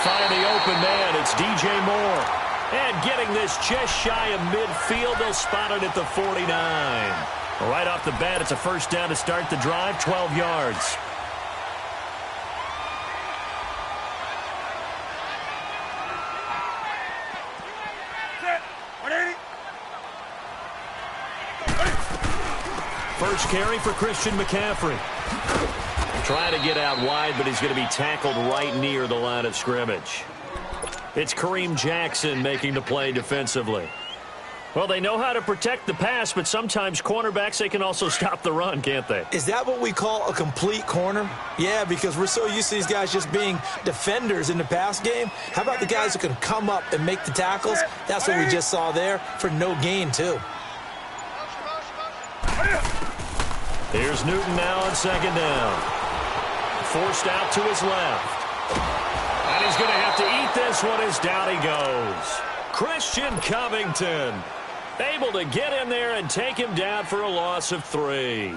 find the open man. It's DJ Moore. And getting this just shy of midfield, they'll spot it at the 49. Right off the bat, it's a first down to start the drive, 12 yards. First carry for Christian McCaffrey. Trying to get out wide, but he's going to be tackled right near the line of scrimmage. It's Kareem Jackson making the play defensively. Well, they know how to protect the pass, but sometimes cornerbacks, they can also stop the run, can't they? Is that what we call a complete corner? Yeah, because we're so used to these guys just being defenders in the pass game. How about the guys who can come up and make the tackles? That's what we just saw there for no gain, too. Here's Newton now on second down. Forced out to his left. And he's going to have to eat this one as down he goes. Christian Covington able to get in there and take him down for a loss of 3.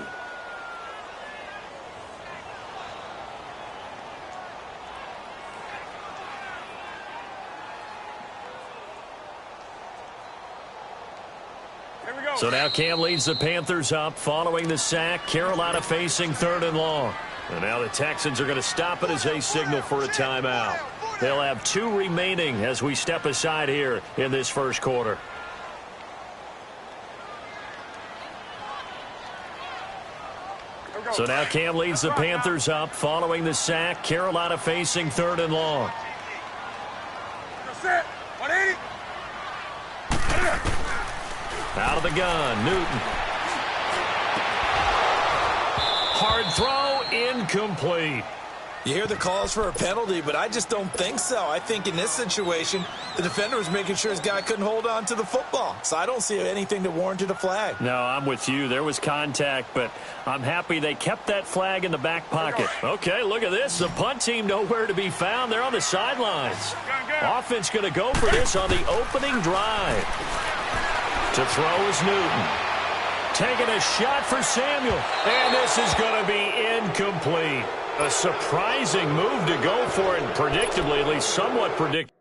So now Cam leads the Panthers up following the sack. Carolina facing 3rd and long. And now the Texans are going to stop it as they signal for a timeout. They'll have 2 remaining as we step aside here in this first quarter. So now Cam leads the Panthers up following the sack. Carolina facing 3rd and long. Out of the gun, Newton. Hard throw, incomplete. You hear the calls for a penalty, but I just don't think so. I think in this situation, the defender was making sure his guy couldn't hold on to the football. So I don't see anything that warranted a flag. No, I'm with you. There was contact, but I'm happy they kept that flag in the back pocket. Okay, look at this. The punt team nowhere to be found. They're on the sidelines. Offense going to go for this on the opening drive. To throw is Newton. Taking a shot for Samuel. And this is going to be incomplete. A surprising move to go for it, and predictably, at least somewhat predictable.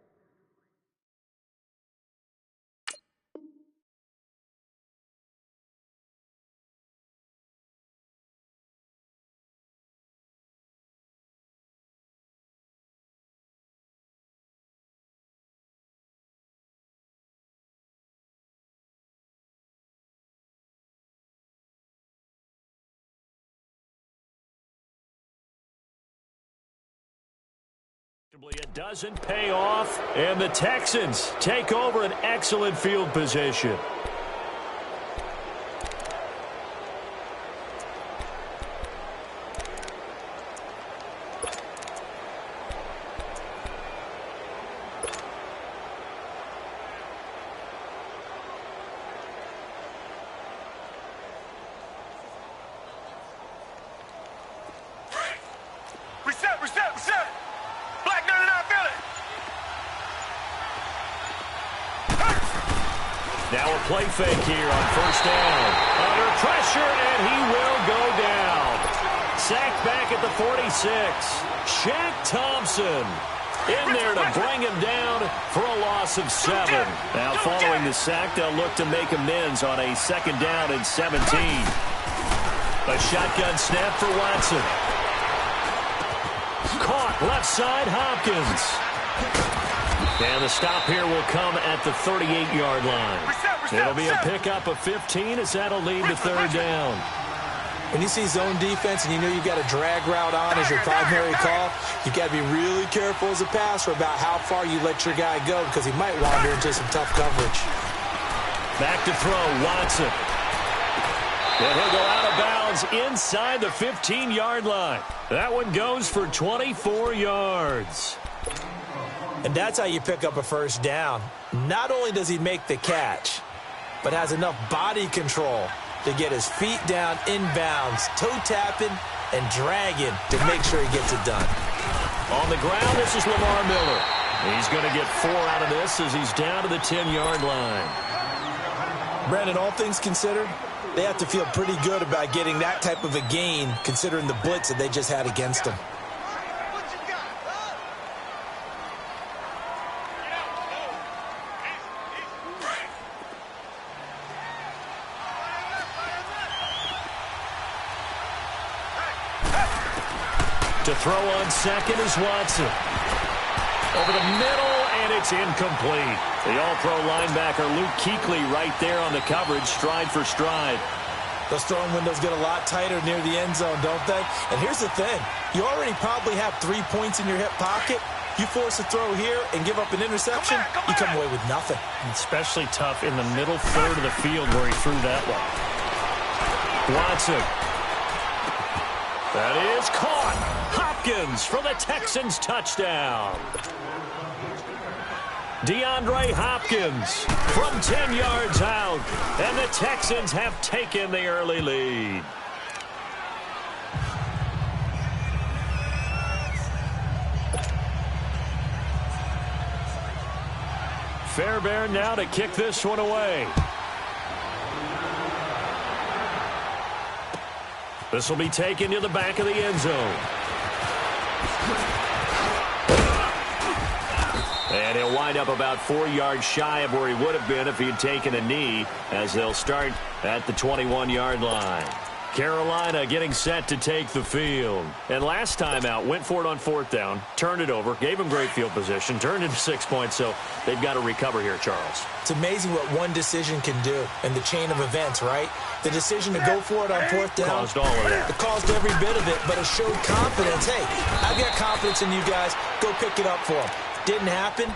It doesn't pay off, and the Texans take over an excellent field position. Reset. Black 99 Philly. Now a play fake here on first down. Under pressure, and he will go down. Sacked back at the 46. Shaq Thompson in there to bring him down for a loss of 7. Now following the sack, they'll look to make amends on a 2nd down and 17. A shotgun snap for Watson. Caught left side, Hopkins. And the stop here will come at the 38-yard line. It'll be a pickup of 15 as that'll lead to 3rd down. When you see zone defense and you know you've got a drag route on as your primary call, you've got to be really careful as a passer about how far you let your guy go because he might wander into some tough coverage. Back to throw, Watson. And he'll go out of bounds inside the 15-yard line. That one goes for 24 yards. And that's how you pick up a first down. Not only does he make the catch, but has enough body control to get his feet down inbounds, toe tapping and dragging to make sure he gets it done. On the ground, this is Lamar Miller. He's going to get 4 out of this as he's down to the 10-yard line. Brandon, all things considered, they have to feel pretty good about getting that type of a gain considering the blitz that they just had against them. The throw on second is Watson. Over the middle, and it's incomplete. The all-pro linebacker Luke Kuechly right there on the coverage, stride for stride. Those throwing windows get a lot tighter near the end zone, don't they? And here's the thing. You already probably have 3 points in your hip pocket. You force a throw here and give up an interception, you come away with nothing. Especially tough in the middle third of the field where he threw that one. Watson. That is caught. Hopkins for the Texans touchdown. DeAndre Hopkins from 10 yards out, and the Texans have taken the early lead. Fairbairn now to kick this one away. This will be taken to the back of the end zone. And he'll wind up about 4 yards shy of where he would have been if he had taken a knee, as they'll start at the 21-yard line. Carolina getting set to take the field. And last time out, went for it on 4th down, turned it over, gave him great field position, turned into 6 points, so they've got to recover here, Charles. It's amazing what one decision can do in the chain of events, right? The decision to go for it on 4th down. Caused all of that. It caused every bit of it, but it showed confidence. Hey, I've got confidence in you guys. Go pick it up for them. Didn't happen.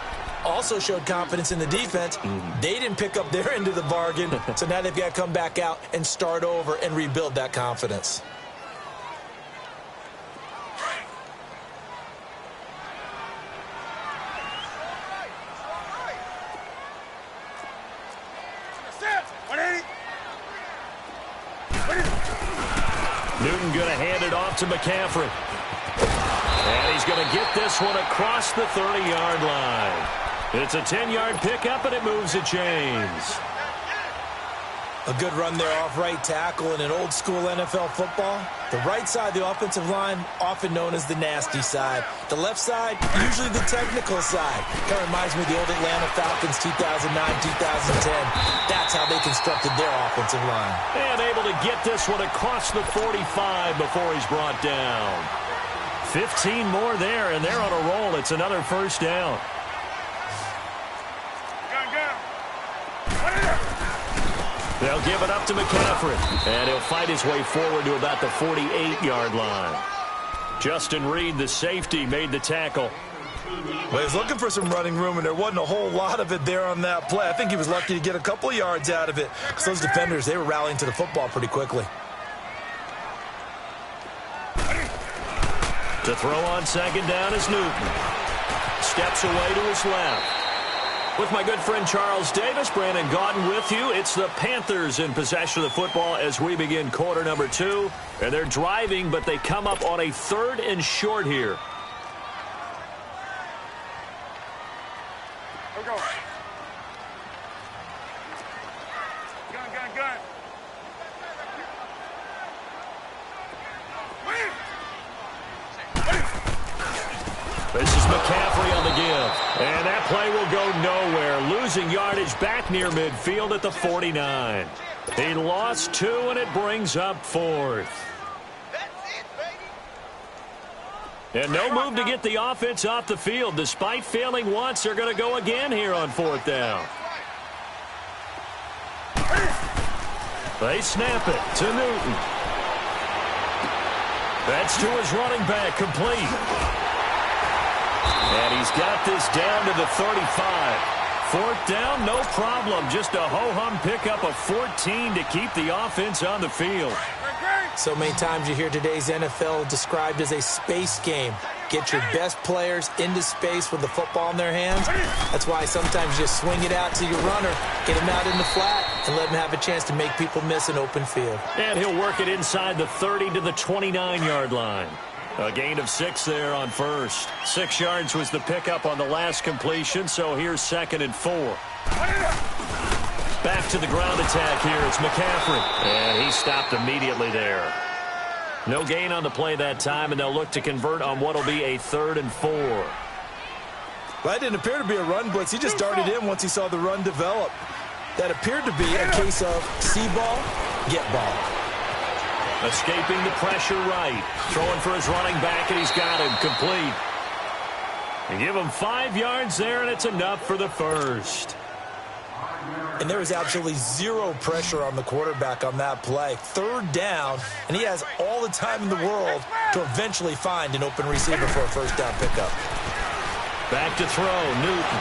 Also showed confidence in the defense. They didn't pick up their end of the bargain, so now they've got to come back out and start over and rebuild that confidence. Newton going to hand it off to McCaffrey. And he's going to get this one across the 30-yard line. It's a 10-yard pickup, and it moves the chains. A good run there off right tackle in an old-school NFL football. The right side of the offensive line, often known as the nasty side. The left side, usually the technical side. Kind of reminds me of the old Atlanta Falcons 2009-2010. That's how they constructed their offensive line. And able to get this one across the 45 before he's brought down. 15 more there, and they're on a roll. It's another first down. They'll give it up to McCaffrey, and he'll fight his way forward to about the 48-yard line. Justin Reed, the safety, made the tackle. Well, he was looking for some running room, and there wasn't a whole lot of it there on that play. I think he was lucky to get a couple of yards out of it, because those defenders, they were rallying to the football pretty quickly. To throw on second down is Newton. Steps away to his left. With my good friend Charles Davis, Brandon Gaudin with you. It's the Panthers in possession of the football as we begin quarter number 2. And they're driving, but they come up on a 3rd and short here. Go. Gun. This is McCaffrey on the give. And that play will go nowhere. Losing yardage back near midfield at the 49. He lost 2, and it brings up 4th. And no move to get the offense off the field. Despite failing once, they're going to go again here on 4th down. They snap it to Newton. That's to his running back, complete. And he's got this down to the 35. 4th down, no problem. Just a ho-hum pickup of 14 to keep the offense on the field. So many times you hear today's NFL described as a space game. Get your best players into space with the football in their hands. That's why sometimes you just swing it out to your runner, get him out in the flat, and let him have a chance to make people miss an open field. And he'll work it inside the 30 to the 29-yard line. A gain of 6 there on first. 6 yards was the pickup on the last completion, so here's 2nd and 4. Back to the ground attack here. It's McCaffrey. And he stopped immediately there. No gain on the play that time, and they'll look to convert on what will be a 3rd and 4. Well, that didn't appear to be a run blitz. He just darted in once he saw the run develop. That appeared to be a case of see ball, get ball. Escaping the pressure right. Throwing for his running back, and he's got him complete. They give him 5 yards there, and it's enough for the first. And there was absolutely zero pressure on the quarterback on that play. 3rd down, and he has all the time in the world to eventually find an open receiver for a first down pickup. Back to throw, Newton.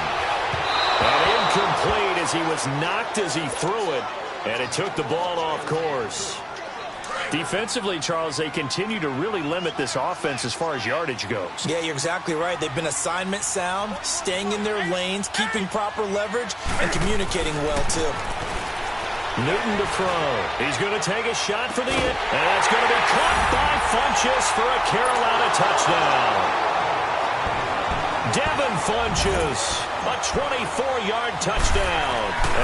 And incomplete as he was knocked as he threw it, and it took the ball off course. Defensively, Charles, they continue to really limit this offense as far as yardage goes. Yeah, you're exactly right. They've been assignment sound, staying in their lanes, keeping proper leverage, and communicating well, too. Newton to throw. He's going to take a shot for the end, and it's going to be caught by Funchess for a Carolina touchdown. Devin Funchess, a 24-yard touchdown.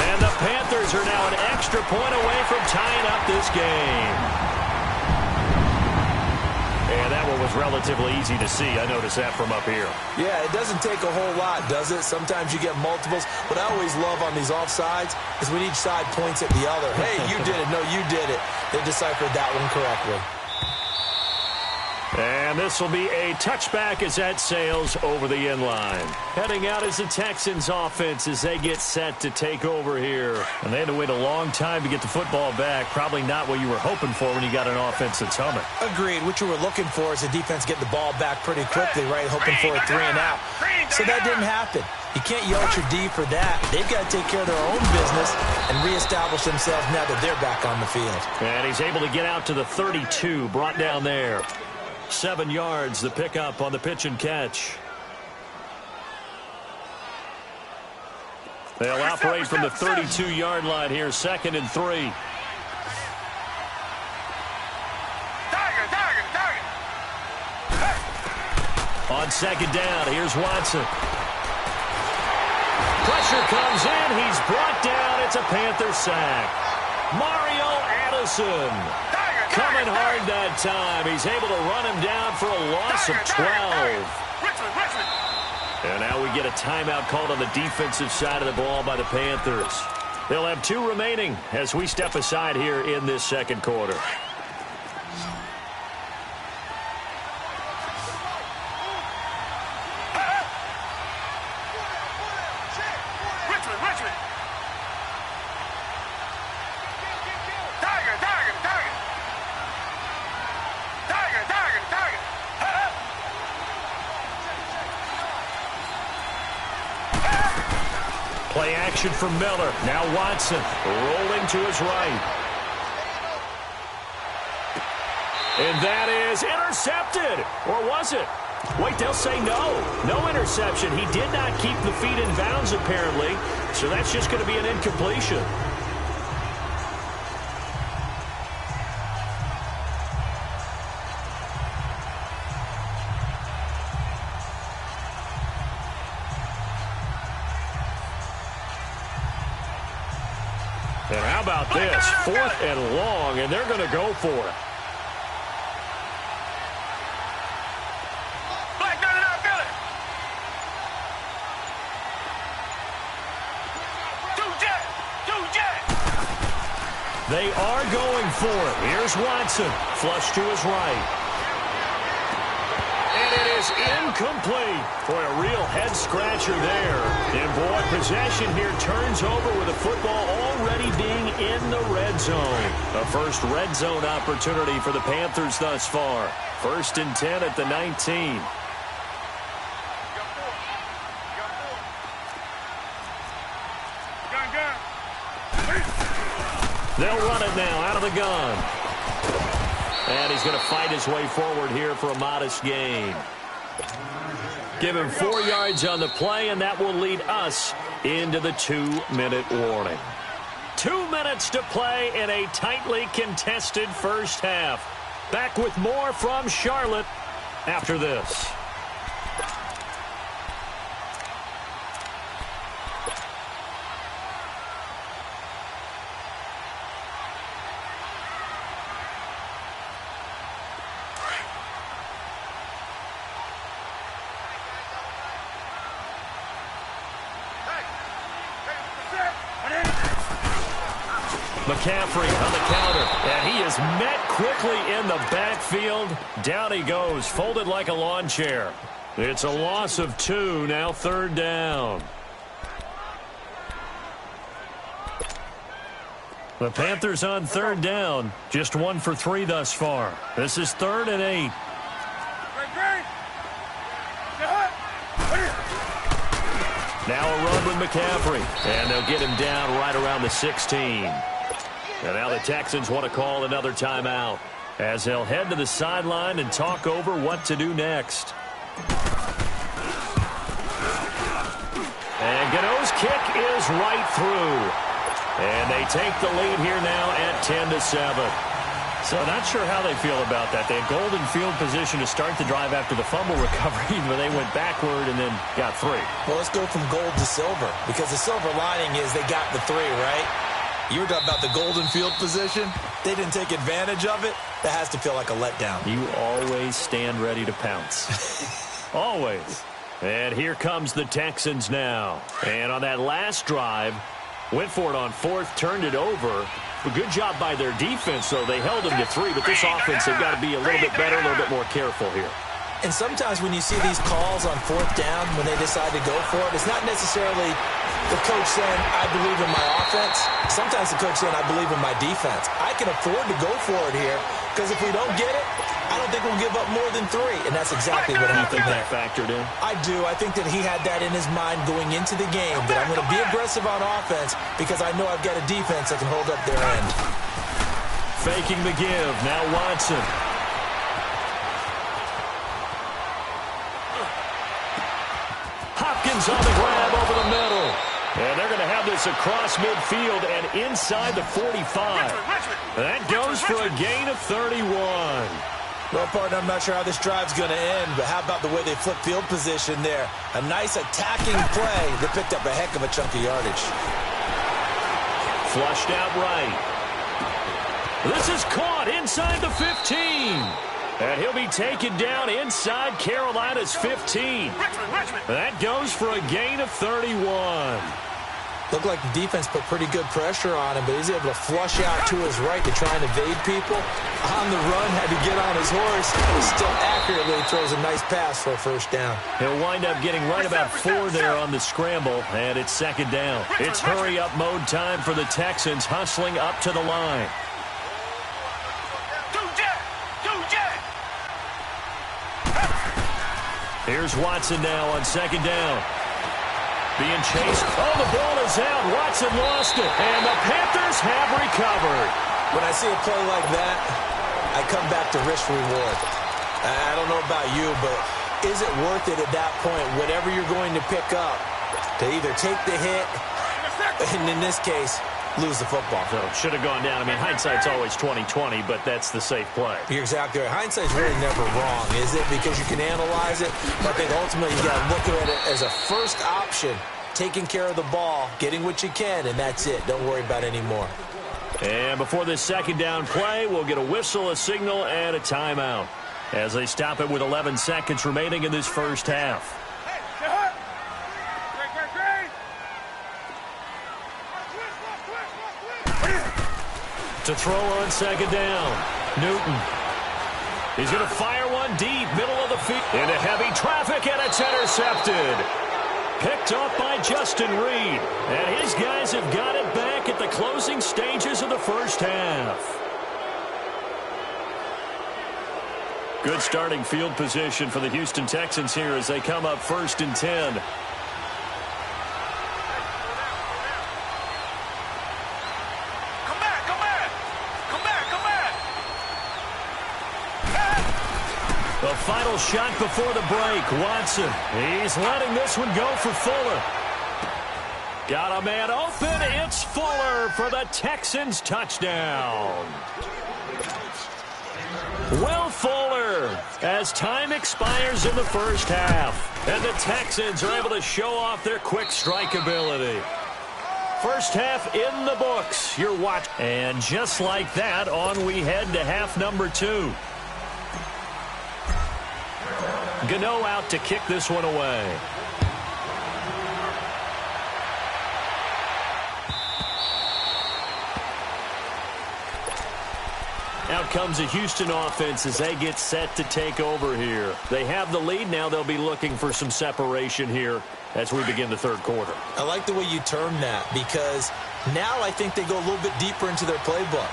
And the Panthers are now an extra point away from tying up this game. And that one was relatively easy to see. I noticed that from up here. Yeah, it doesn't take a whole lot, does it? Sometimes you get multiples. What I always love on these offsides is when each side points at the other. Hey, you did it. No, you did it. They deciphered that one correctly. And this will be a touchback as that sails over the end line. Heading out is the Texans offense as they get set to take over here. And they had to wait a long time to get the football back. Probably not what you were hoping for when you got an offense that's humming. Agreed. What you were looking for is the defense getting the ball back pretty quickly, right? Hoping for a 3 and out. So that didn't happen. You can't yell at your D for that. They've got to take care of their own business and reestablish themselves now that they're back on the field. And he's able to get out to the 32, brought down there. 7 yards, the pickup on the pitch and catch. They'll operate from the 32-yard line here, 2nd and 3. On 2nd down, here's Watson. Pressure comes in, he's brought down, it's a Panther sack. Mario Addison. Coming hard that time. He's able to run him down for a loss of 12. And now we get a timeout called on the defensive side of the ball by the Panthers. They'll have 2 remaining as we step aside here in this 2nd quarter. Play action from Miller. Now Watson rolling to his right. And that is intercepted. Or was it? Wait, they'll say no. No interception. He did not keep the feet in bounds, apparently. So that's just going to be an incompletion. And how about this? 4th and long, and they're going to go for it. They are going for it. Here's Watson. Flush to his right. And it is incomplete. Boy, a real head-scratcher there. And, boy, possession here turns over with the football already being in the red zone. A first red zone opportunity for the Panthers thus far. 1st and 10 at the 19. They'll run it now out of the gun. And he's going to fight his way forward here for a modest gain. Give him 4 yards on the play, and that will lead us into the 2-minute warning. 2 minutes to play in a tightly contested first half. Back with more from Charlotte after this. McCaffrey on the counter, and he is met quickly in the backfield. Down he goes, folded like a lawn chair. It's a loss of 2, now 3rd down. The Panthers on 3rd down, just 1 for 3 thus far. This is 3rd and 8. Now a run with McCaffrey, and they'll get him down right around the 16. And now the Texans want to call another timeout as they'll head to the sideline and talk over what to do next. And Gano's kick is right through. And they take the lead here now at 10-7. So not sure how they feel about that. They had golden field position to start the drive after the fumble recovery, but they went backward and then got 3. Well, let's go from gold to silver, because the silver lining is they got the 3, right? You were talking about the golden field position. They didn't take advantage of it. That has to feel like a letdown. You always stand ready to pounce. Always. And here comes the Texans now. And on that last drive, went for it on 4th, turned it over. A good job by their defense, though. They held them to 3, but this offense, they've got to be a little bit better, a little bit more careful here. And sometimes when you see these calls on 4th down, when they decide to go for it, it's not necessarily the coach saying, I believe in my offense. Sometimes the coach saying, I believe in my defense. I can afford to go for it here, because if we don't get it, I don't think we'll give up more than 3. And that's exactly what happened there. That factored in? I do. I think that he had that in his mind going into the game, that I'm going to be aggressive on offense because I know I've got a defense that can hold up their end. Faking the give. Now Watson. Hopkins on the grab over the middle. And they're going to have this across midfield and inside the 45. That goes for a gain of 31. Well, partner, I'm not sure how this drive's going to end, but how about the way they flip field position there? A nice attacking play. They picked up a heck of a chunk of yardage. Flushed out right. This is caught inside the 15. And he'll be taken down inside Carolina's 15. That goes for a gain of 31. Looked like the defense put pretty good pressure on him, but he's able to flush out to his right to try and evade people. On the run, had to get on his horse. Still accurately throws a nice pass for a 1st down. He'll wind up getting right about 4 there on the scramble, and it's 2nd down. It's hurry-up mode time for the Texans, hustling up to the line. Here's Watson now on 2nd down. Being chased. Oh, the ball is out. Watson lost it. And the Panthers have recovered. When I see a play like that, I come back to risk reward. I don't know about you, but is it worth it at that point, whatever you're going to pick up, to either take the hit, and in this case, lose the football? So should have gone down. I mean, hindsight's always 20/20, but that's the safe play. You're exactly right. Hindsight's really never wrong, is it? Because you can analyze it. But I think ultimately you got to look at it as a first option, taking care of the ball, getting what you can, and that's it. Don't worry about any more. And before this 2nd down play, we'll get a whistle, a signal, and a timeout as they stop it with 11 seconds remaining in this 1st half. To throw on 2nd down, Newton. He's going to fire one deep, middle of the field, into heavy traffic, and it's intercepted. Picked off by Justin Reed, and his guys have got it back at the closing stages of the 1st half. Good starting field position for the Houston Texans here as they come up 1st and 10. The final shot before the break. Watson. He's letting this one go for Fuller. Got a man open. It's Fuller for the Texans touchdown. Will Fuller as time expires in the 1st half. And the Texans are able to show off their quick strike ability. 1st half in the books. You're watching. And just like that, on we head to half number 2. Gano out to kick this one away. Out comes the Houston offense as they get set to take over here. They have the lead. Now they'll be looking for some separation here as we begin the third quarter. I like the way you term that, because now I think they go a little bit deeper into their playbook.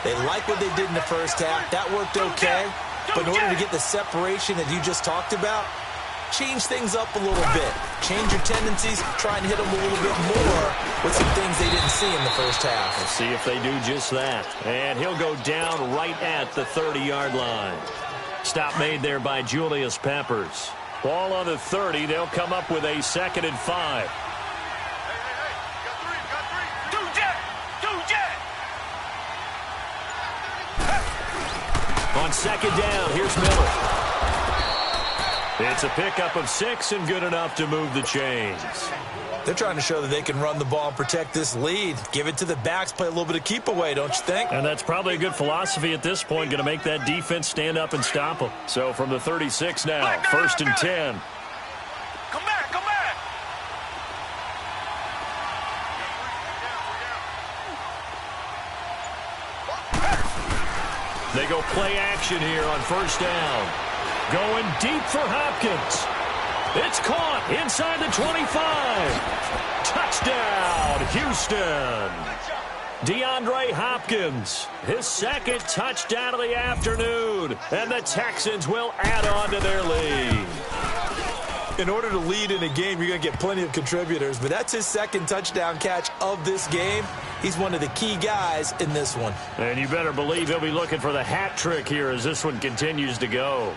They like what they did in the first half. That worked okay. But in order to get the separation that you just talked about, change things up a little bit. Change your tendencies, try and hit them a little bit more with some things they didn't see in the first half. Let's see if they do just that. And he'll go down right at the 30-yard line. Stop made there by Julius Peppers. Ball on the 30. They'll come up with a 2nd and 5. On 2nd down, here's Miller. It's a pickup of 6 and good enough to move the chains. They're trying to show that they can run the ball and protect this lead. Give it to the backs, play a little bit of keep away, don't you think? And that's probably a good philosophy at this point, going to make that defense stand up and stop them. So from the 36 now, 1st and 10. Come back, come back. They go play action here on 1st down. Going deep for Hopkins. It's caught inside the 25. Touchdown, Houston. DeAndre Hopkins, his 2nd touchdown of the afternoon. And the Texans will add on to their lead. In order to lead in a game, you're going to get plenty of contributors, but that's his 2nd touchdown catch of this game. He's one of the key guys in this one. And you better believe he'll be looking for the hat trick here as this one continues to go.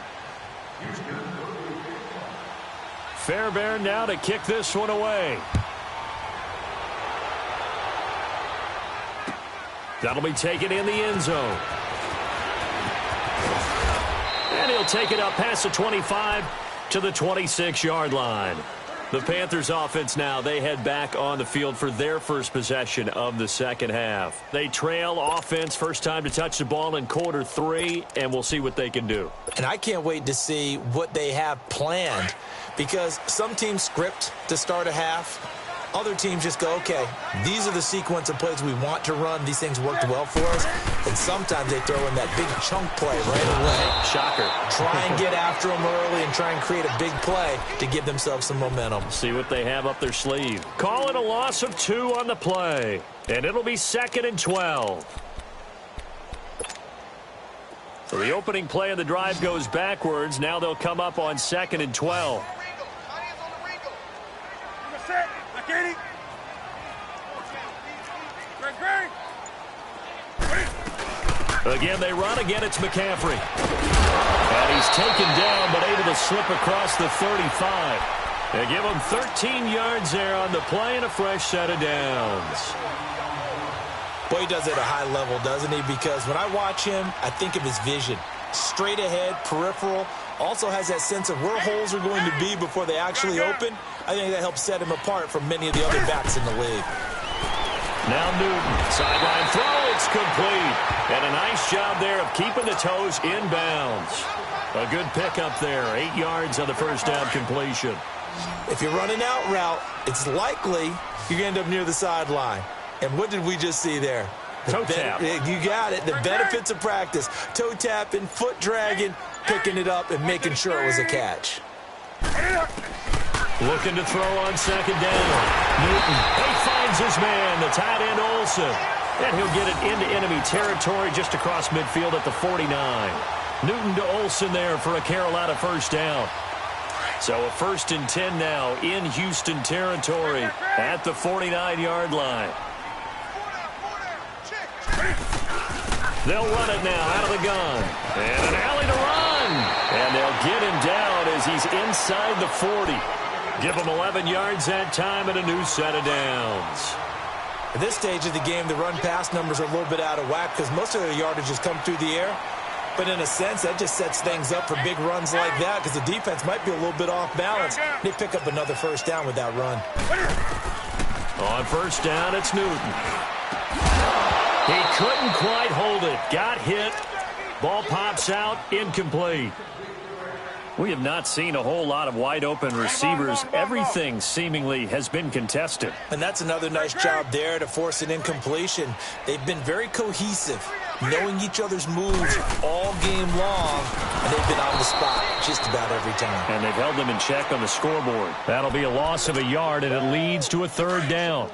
Fairbairn now to kick this one away. That'll be taken in the end zone. And he'll take it up past the 25 to the 26-yard line. The Panthers offense now, they head back on the field for their first possession of the 2nd half. They trail offense, first time to touch the ball in quarter 3, and we'll see what they can do. And I can't wait to see what they have planned, because some teams script to start a half. Other teams just go, okay, these are the sequence of plays we want to run. These things worked well for us. And sometimes they throw in that big chunk play right away. Shocker. Try and get after them early and try and create a big play to give themselves some momentum. See what they have up their sleeve. Call it a loss of 2 on the play. And it'll be 2nd and 12. So the opening play of the drive goes backwards. Now they'll come up on 2nd and 12. Again, they run. Again, it's McCaffrey. And he's taken down, but able to slip across the 35. They give him 13 yards there on the play and a fresh set of downs. Boy, he does it at a high level, doesn't he? Because when I watch him, I think of his vision. Straight ahead, peripheral. Also has that sense of where holes are going to be before they actually open. I think that helps set him apart from many of the other backs in the league. Now Newton, sideline throw, it's complete. And a nice job there of keeping the toes inbounds. A good pickup there, 8 yards on the first down completion. If you're running out route, it's likely you're going to end up near the sideline. And what did we just see there? Toe tap. You got it. The benefits of practice. Toe tapping, foot dragging, picking it up, and making sure it was a catch. Looking to throw on 2nd down. Newton, he finds his man, the tight end Olsen. And he'll get it into enemy territory just across midfield at the 49. Newton to Olsen there for a Carolina first down. So a 1st and 10 now in Houston territory at the 49-yard line. They'll run it now out of the gun. And an alley to run. And they'll get him down as he's inside the 40. Give him 11 yards that time and a new set of downs. At this stage of the game, the run-pass numbers are a little bit out of whack because most of their yardage has come through the air. But in a sense, that just sets things up for big runs like that because the defense might be a little bit off balance. They pick up another first down with that run. On first down, it's Newton. He couldn't quite hold it. Got hit. Ball pops out. Incomplete. We have not seen a whole lot of wide-open receivers. Everything seemingly has been contested. And that's another nice job there to force an incompletion. They've been very cohesive. knowing each other's moves all game long, and they've been on the spot just about every time. And they've held them in check on the scoreboard. That'll be a loss of a yard, and it leads to a third down.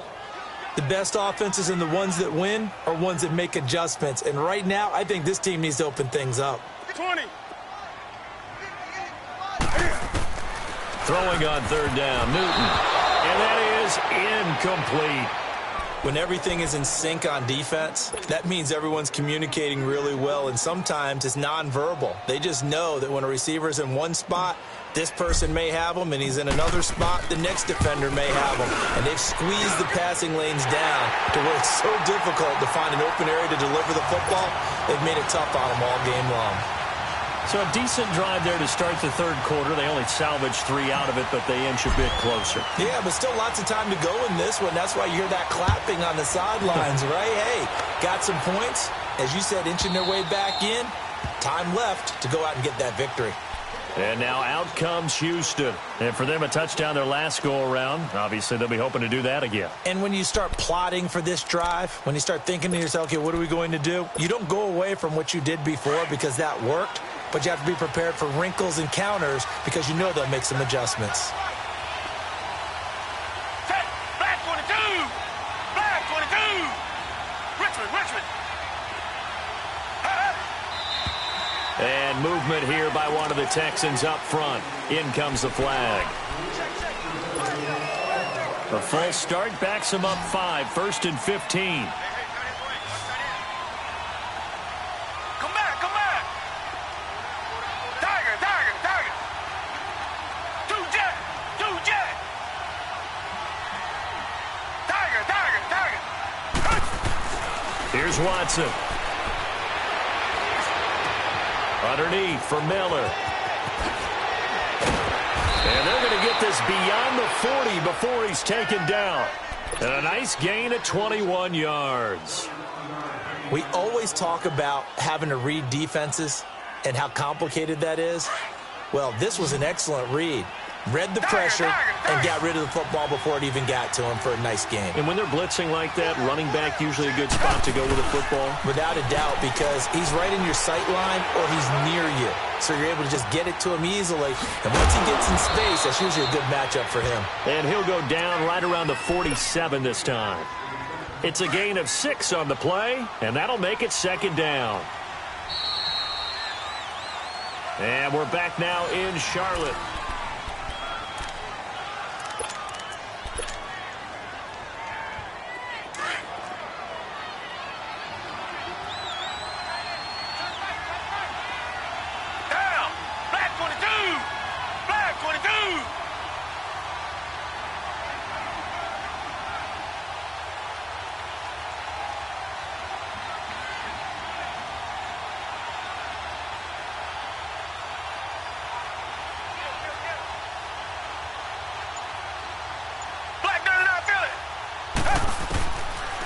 The best offenses and the ones that win are ones that make adjustments. And right now, I think this team needs to open things up. 20. Throwing on third down, Newton. And that is incomplete. When everything is in sync on defense, that means everyone's communicating really well, and sometimes it's nonverbal. They just know that when a receiver's in one spot, this person may have him, and he's in another spot, the next defender may have him. And they've squeezed the passing lanes down to where it's so difficult to find an open area to deliver the football. They've made it tough on them all game long. So a decent drive there to start the third quarter. They only salvaged 3 out of it, but they inch a bit closer. Yeah, but still lots of time to go in this one. That's why you hear that clapping on the sidelines, right? Hey, got some points. As you said, inching their way back in. Time left to go out and get that victory. And now out comes Houston. And for them, a touchdown their last go-around. Obviously, they'll be hoping to do that again. And when you start plotting for this drive, when you start thinking to yourself, okay, what are we going to do? You don't go away from what you did before because that worked. But you have to be prepared for wrinkles and counters because you know they'll make some adjustments. Set. Black 22. Black 22. Richmond. And movement here by one of the Texans up front. In comes the flag. A false start backs them up 5. 1st and 15. Come back. Tiger. 2 jet. Tiger. Here's Watson. Underneath for Miller. And they're going to get this beyond the 40 before he's taken down. And a nice gain at 21 yards. We always talk about having to read defenses and how complicated that is. Well, this was an excellent read. Read the pressure and got rid of the football before it even got to him for a nice game. And when they're blitzing like that, running back usually a good spot to go with the football? Without a doubt, because he's right in your sight line or he's near you. So you're able to just get it to him easily. And once he gets in space, that's usually a good matchup for him. And he'll go down right around the 47 this time. It's a gain of 6 on the play, and that'll make it 2nd down. And we're back now in Charlotte.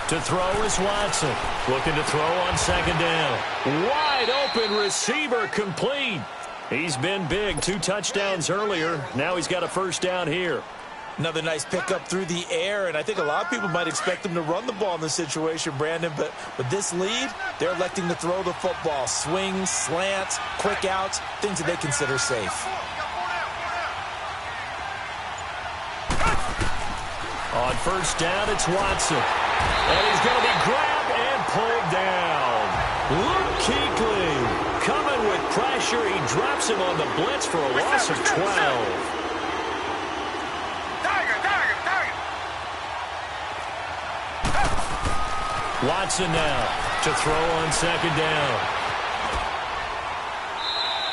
To throw is Watson. Looking to throw on 2nd down. Wide open receiver complete. He's been big. 2 touchdowns earlier. Now he's got a 1st down here. Another nice pickup through the air, and I think a lot of people might expect them to run the ball in this situation, Brandon, but with this lead, they're electing to throw the football. Swings, slants, quick outs, things that they consider safe. On 1st down, it's Watson. And he's going to be grabbed and pulled down. Luke Kuechly coming with pressure. He drops him on the blitz for a loss of 12. Watson now to throw on 2nd down.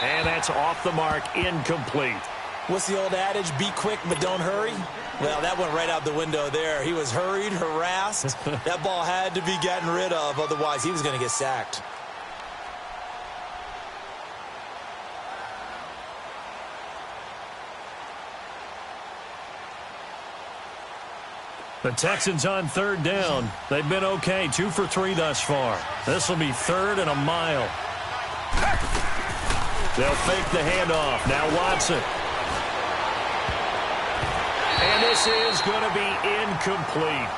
And that's off the mark, incomplete. What's the old adage? Be quick, but don't hurry. Well, that went right out the window there. He was hurried, harassed. That ball had to be gotten rid of, otherwise he was going to get sacked. The Texans on 3rd down. They've been okay, 2 for 3 thus far. This will be 3rd and a mile. They'll fake the handoff. Now Watson. And this is going to be incomplete.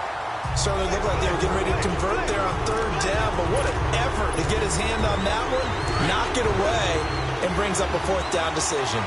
Certainly looked like they were getting ready to convert there on third down, but what an effort to get his hand on that one, knock it away, and brings up a fourth down decision.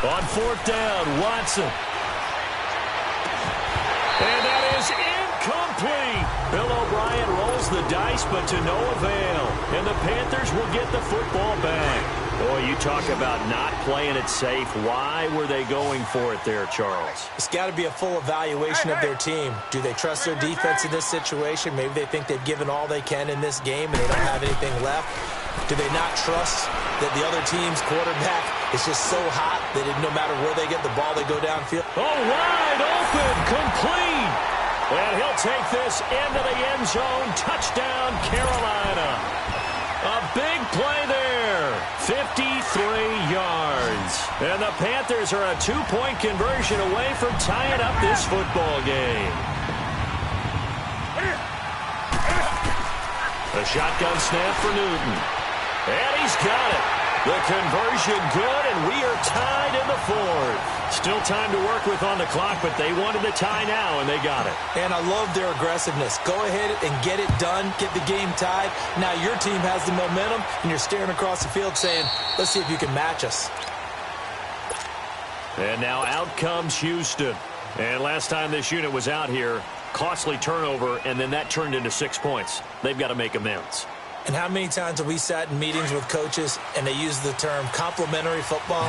On fourth down, Watson. And that is incomplete. Bill O'Brien rolls the dice, but to no avail. And the Panthers will get the football back. Boy, you talk about not playing it safe. Why were they going for it there, Charles? It's got to be a full evaluation of their team. Do they trust their defense in this situation? Maybe they think they've given all they can in this game and they don't have anything left. Do they not trust that the other team's quarterback is just so hot that no matter where they get the ball, they go downfield? Oh, wide open, complete. And he'll take this into the end zone. Touchdown, Carolina. A big play there. 53 yards. And the Panthers are a two-point conversion away from tying up this football game. A shotgun snap for Newton. And he's got it. The conversion good, and we are tied in the fourth. Still time to work with on the clock, but they wanted the tie now, and they got it. And I love their aggressiveness. Go ahead and get it done. Get the game tied. Now your team has the momentum, and you're staring across the field saying, let's see if you can match us. And now out comes Houston. And last time this unit was out here, costly turnover, and then that turned into 6 points. They've got to make amends. And how many times have we sat in meetings with coaches and they use the term complementary football?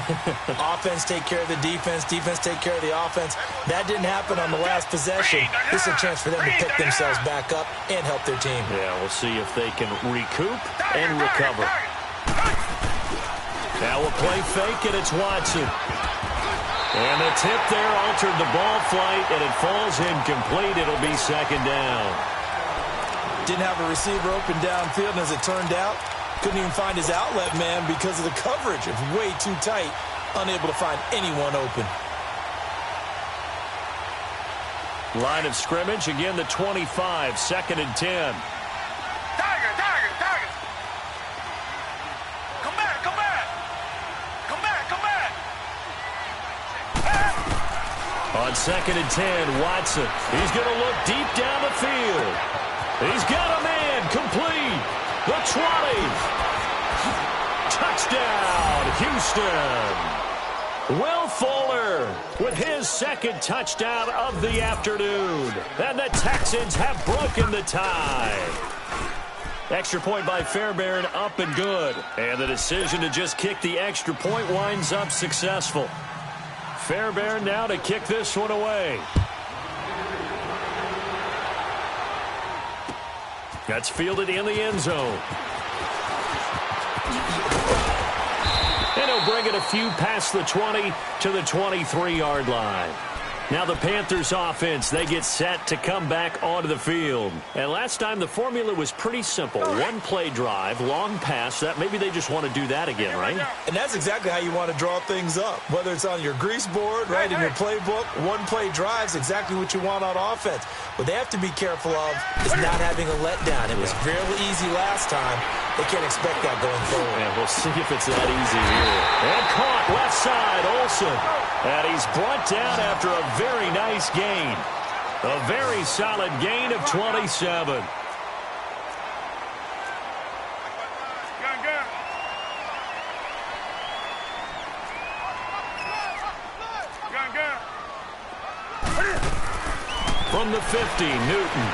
Offense take care of the defense, defense take care of the offense. That didn't happen on the last possession. This is a chance for them to pick themselves back up and help their team. Yeah, we'll see if they can recoup and recover. Now a play fake, and it's Watson. And the tip there altered the ball flight, and it falls incomplete. It'll be second down. Didn't have a receiver open downfield, and as it turned out, couldn't even find his outlet man because of the coverage. It was way too tight, unable to find anyone open. Line of scrimmage, again the 25, second and 10. Tiger! Come back! On second and 10, Watson. He's going to look deep down the field. He's got a man, complete, the 20. Touchdown, Houston. Will Fuller with his second touchdown of the afternoon. And the Texans have broken the tie. Extra point by Fairbairn, up and good. And the decision to just kick the extra point winds up successful. Fairbairn now to kick this one away. That's fielded in the end zone. And he'll bring it a few past the 20 to the 23-yard line. Now the Panthers offense, they get set to come back onto the field. And last time the formula was pretty simple. One play drive, long pass. That maybe they just want to do that again, right? And that's exactly how you want to draw things up. Whether it's on your grease board, right, in your playbook, one play drive is exactly what you want on offense. What they have to be careful of is not having a letdown. It was fairly easy last time. They can't expect that going forward. Yeah, we'll see if it's that easy here. And caught left side, Olsen. And he's brought down after a very nice gain. A very solid gain of 27. From the 50, Newton.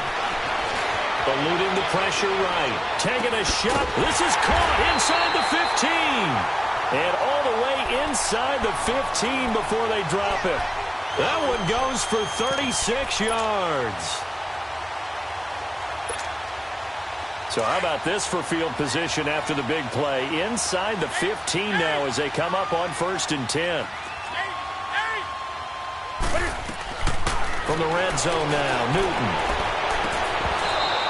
Eluding the pressure right. Taking a shot. This is caught inside the 15. And all the way inside the 15 before they drop it. That one goes for 36 yards. So how about this for field position after the big play? Inside the 15 now as they come up on 1st and 10. From the red zone now, Newton.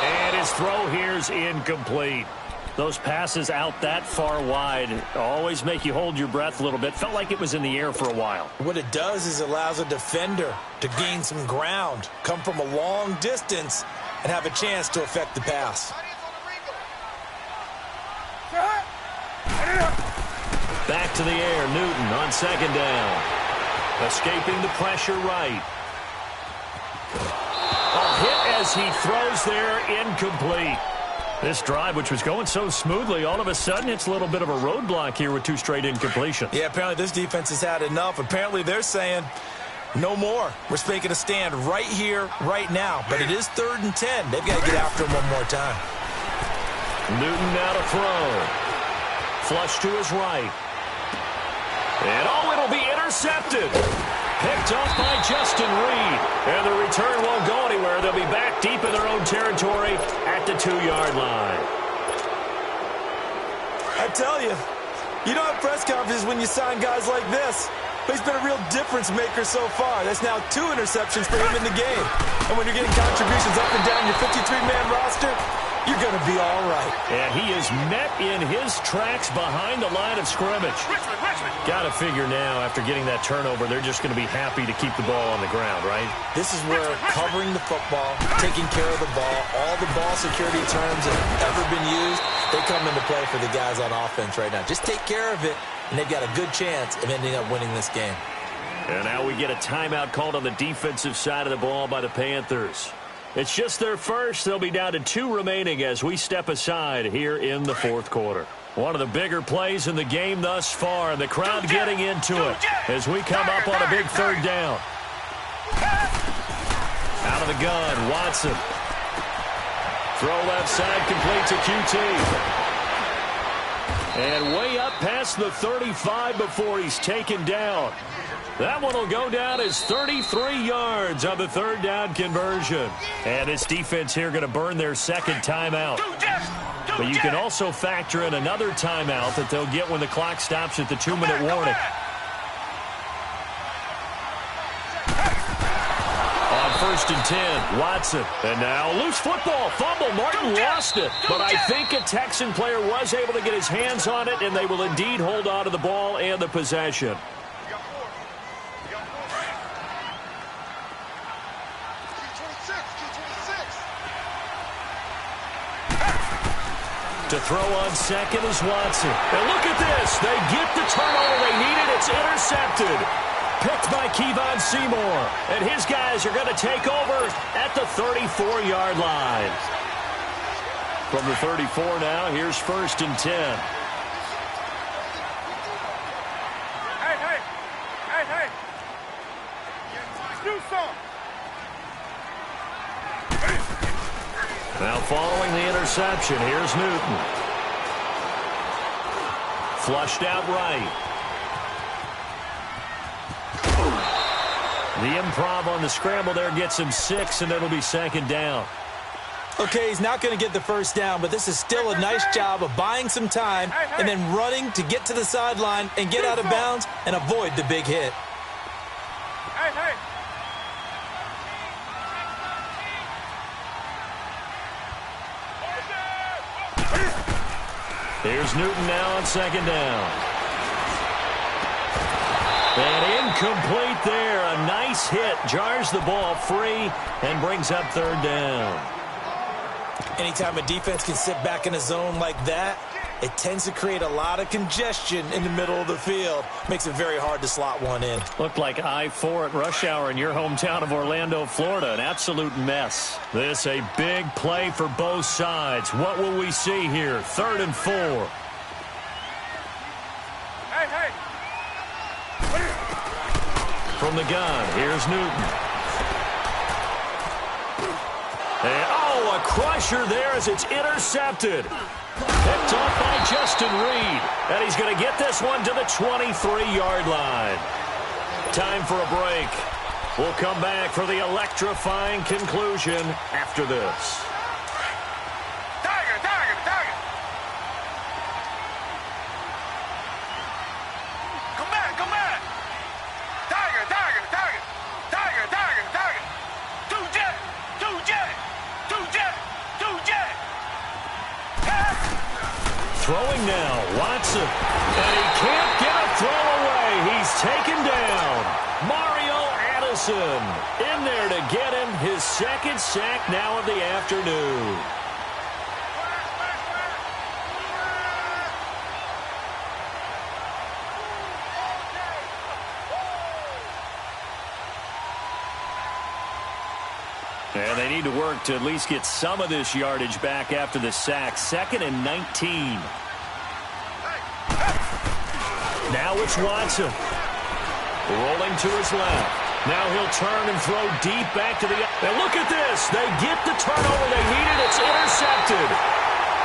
And his throw here's incomplete. Those passes out that far wide always make you hold your breath a little bit. Felt like it was in the air for a while. What it does is it allows a defender to gain some ground, come from a long distance, and have a chance to affect the pass. Back to the air, Newton on second down. Escaping the pressure right. A hit as he throws there, incomplete. This drive, which was going so smoothly, all of a sudden it's a little bit of a roadblock here with 2 straight incompletions. Yeah, apparently this defense has had enough. Apparently they're saying, no more. We're making a stand right here, right now. But it is 3rd and 10. They've got to get after him one more time. Newton now to throw. Flush to his right. And it'll be intercepted. Picked off by Justin Reed. And the return won't go anywhere. They'll be back deep in their own territory at the 2-yard line. I tell you, you don't have press conferences when you sign guys like this. But he's been a real difference maker so far. That's now 2 interceptions for him in the game. And when you're getting contributions up and down your 53-man roster, you're going to be all right. And he is met in his tracks behind the line of scrimmage. Got to figure now, after getting that turnover, they're just going to be happy to keep the ball on the ground, right? This is where covering the football, taking care of the ball, all the ball security terms that have ever been used, they come into play for the guys on offense right now. Just take care of it, and they've got a good chance of ending up winning this game. And now we get a timeout called on the defensive side of the ball by the Panthers. It's just their first. They'll be down to 2 remaining as we step aside here in the 4th quarter. One of the bigger plays in the game thus far, and the crowd getting into it as we come up on a big 3rd down. Out of the gun, Watson. Throw left side, complete to QT. And way up past the 35 before he's taken down. That one will go down as 33 yards on the 3rd down conversion. And this defense here going to burn their 2nd timeout. But you can also factor in another timeout that they'll get when the clock stops at the 2-minute warning. On 1st and 10, Watson. And now loose football, fumble. Martin lost it. But I think a Texan player was able to get his hands on it, and they will indeed hold on to the ball and the possession. To throw on second is Watson. And look at this. They get the turnover they needed. It's intercepted. Picked by Kevon Seymour. And his guys are going to take over at the 34-yard line. From the 34 now, here's 1st and 10. Hey. Do something. Now following the interception, here's Newton. Flushed out right. The improv on the scramble there gets him 6, and it'll be 2nd down. Okay, he's not going to get the 1st down, but this is still a nice job of buying some time and then running to get to the sideline and get out of bounds and avoid the big hit. Hey. Here's Newton now on 2nd down. And incomplete there. A nice hit. Jars the ball free and brings up 3rd down. Anytime a defense can sit back in a zone like that, it tends to create a lot of congestion in the middle of the field. Makes it very hard to slot one in. Looked like I-4 at rush hour in your hometown of Orlando, Florida. An absolute mess. This a big play for both sides. What will we see here? 3rd and 4. Hey. From the gun, here's Newton. And, a crusher there as it's intercepted. Picked off by Justin Reed. And he's going to get this one to the 23-yard line. Time for a break. We'll come back for the electrifying conclusion after this. Tiger. Come back. Tiger. 2 jet. Throwing now, Watson. And he can't get a throw away. He's taken down. Mario Addison in there to get him his second sack now of the afternoon. And they need to work to at least get some of this yardage back after the sack. 2nd and 19. Now it's Watson. Rolling to his left. Now he'll turn and throw deep back to the... And look at this. They get the turnover they needed. It's intercepted.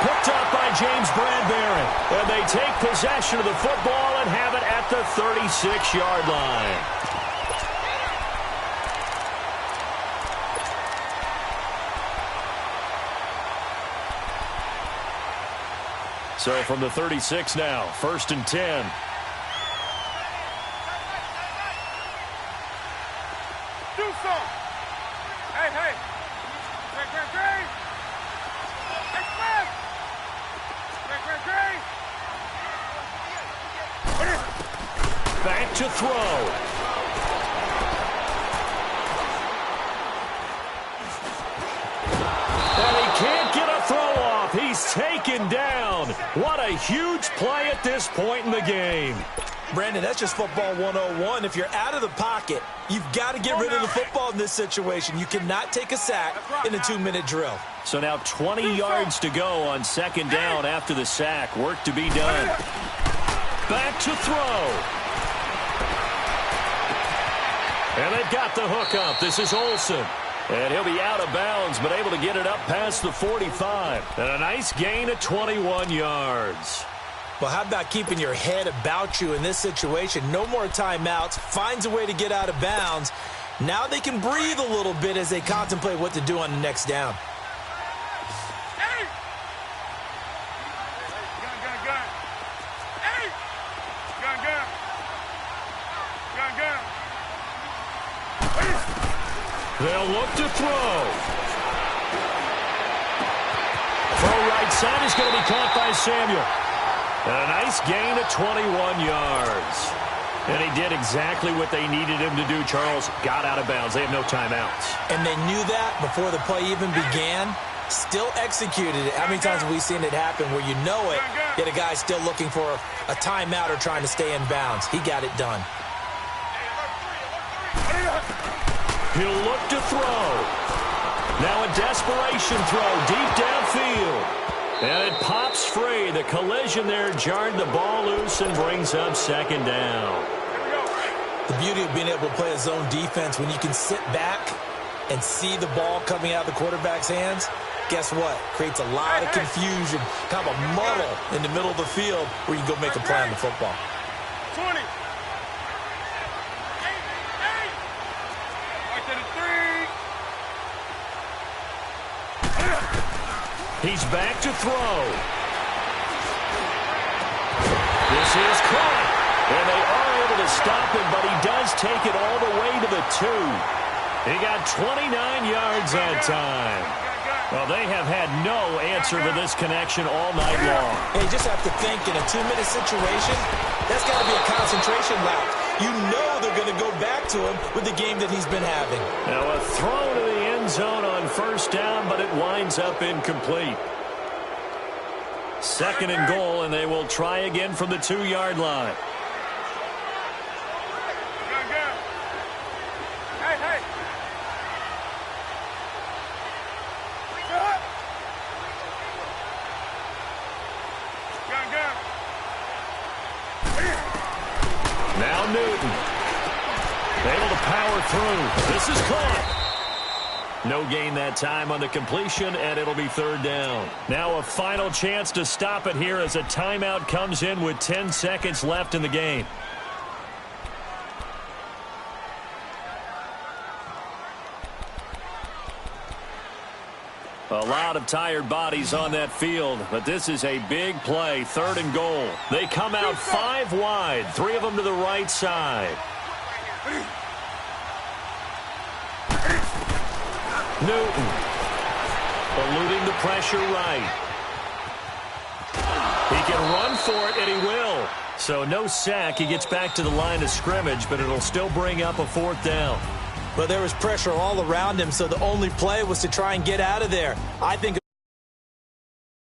Picked up by James Bradbury. And they take possession of the football and have it at the 36-yard line. So from the 36 now, 1st and 10. Do something. Hey, hey. Gray. Hey, Smith. Gray. Back to throw. Can't get a throw off. He's taken down. What a huge play at this point in the game. Brandon, that's just football 101. If you're out of the pocket, you've got to get rid of the football in this situation. You cannot take a sack in a 2-minute drill. So now 20 yards to go on 2nd down after the sack. Work to be done. Back to throw. And they've got the hook up. This is Olsen. And he'll be out of bounds, but able to get it up past the 45. And a nice gain of 21 yards. Well, how about keeping your head about you in this situation? No more timeouts. Finds a way to get out of bounds. Now they can breathe a little bit as they contemplate what to do on the next down. Hey! Gun. Hey! Gun. They'll look to throw. Throw right side is going to be caught by Samuel. And a nice gain of 21 yards. And he did exactly what they needed him to do, Charles. Got out of bounds. They have no timeouts. And they knew that before the play even began. Still executed it. How many times have we seen it happen where you know it, yet a guy's still looking for a timeout or trying to stay in bounds? He got it done. He'll look to throw. Now a desperation throw deep downfield. And it pops free. The collision there jarred the ball loose and brings up 2nd down. The beauty of being able to play a zone defense when you can sit back and see the ball coming out of the quarterback's hands, guess what? Creates a lot of confusion, kind of a muddle in the middle of the field where you can go make a play on the football. 20. He's back to throw. This is caught. And they are able to stop him, but he does take it all the way to the 2. He got 29 yards that time. Well, they have had no answer for this connection all night long. You just have to think in a 2-minute situation, that's got to be a concentration lapse. You know they're going to go back to him with the game that he's been having. Now a throw to the end zone on 1st down, but it winds up incomplete. 2nd and goal, and they will try again from the 2-yard line. Hey. Now Newton. Able to power through. This is caught. No gain that time on the completion, and it'll be 3rd down. Now a final chance to stop it here as a timeout comes in with 10 seconds left in the game. A lot of tired bodies on that field, but this is a big play, 3rd and goal. They come out 5 wide, 3 of them to the right side. Newton eluding the pressure right. He can run for it, and he will. So no sack. He gets back to the line of scrimmage, but it'll still bring up a 4th down. But there was pressure all around him, so the only play was to try and get out of there. I think